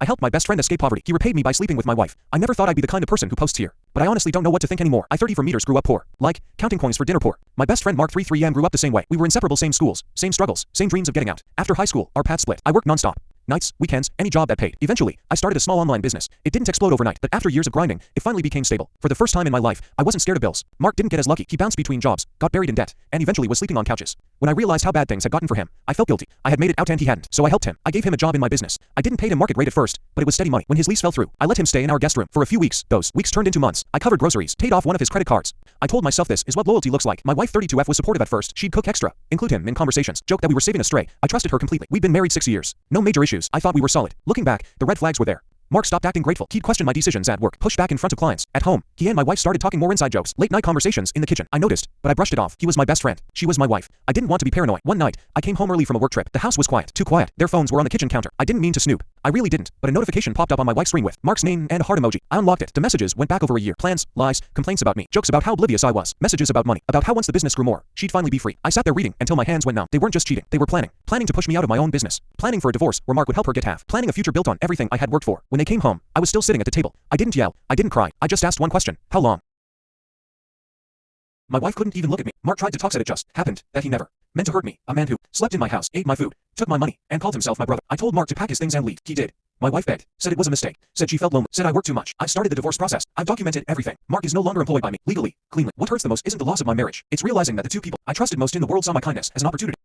I helped my best friend escape poverty. He repaid me by sleeping with my wife. I never thought I'd be the kind of person who posts here. But I honestly don't know what to think anymore. I 30 for meters grew up poor. Like, counting coins for dinner poor. My best friend Mark 33M grew up the same way. We were inseparable, same schools, same struggles, same dreams of getting out. After high school, our paths split. I worked nonstop. Nights, weekends, any job that paid. Eventually, I started a small online business. It didn't explode overnight, but after years of grinding, it finally became stable. For the first time in my life, I wasn't scared of bills. Mark didn't get as lucky. He bounced between jobs, got buried in debt, and eventually was sleeping on couches. When I realized how bad things had gotten for him, I felt guilty. I had made it out and he hadn't, so I helped him. I gave him a job in my business. I didn't pay him market rate at first, but it was steady money. When his lease fell through, I let him stay in our guest room for a few weeks. Those weeks turned into months. I covered groceries, paid off one of his credit cards. I told myself this is what loyalty looks like. My wife 32F was supportive at first. She'd cook extra, include him in conversations, joke that we were saving astray. I trusted her completely. We'd been married 6 years. No major issues. I thought we were solid. Looking back, the red flags were there. Mark stopped acting grateful. He'd question my decisions at work, push back in front of clients. At home, he and my wife started talking more inside jokes, late night conversations in the kitchen. I noticed, but I brushed it off. He was my best friend. She was my wife. I didn't want to be paranoid. One night, I came home early from a work trip. The house was quiet, too quiet. Their phones were on the kitchen counter. I didn't mean to snoop. I really didn't, but a notification popped up on my wife's screen with Mark's name and a heart emoji. I unlocked it. The messages went back over a year. Plans, lies, complaints about me, jokes about how oblivious I was, messages about money, about how once the business grew more, she'd finally be free. I sat there reading until my hands went numb. They weren't just cheating. They were planning to push me out of my own business, planning for a divorce where Mark would help her get half, planning a future built on everything I had worked for. When they came home, I was still sitting at the table. I didn't yell. I didn't cry. I just asked one question. How long? My wife couldn't even look at me. Mark tried to talk, said it just happened that he never meant to hurt me. A man who slept in my house, ate my food, took my money, and called himself my brother. I told Mark to pack his things and leave. He did. My wife begged, said it was a mistake, said she felt lonely, said I worked too much. I started the divorce process. I've documented everything. Mark is no longer employed by me, legally, cleanly. What hurts the most isn't the loss of my marriage. It's realizing that the two people I trusted most in the world saw my kindness as an opportunity.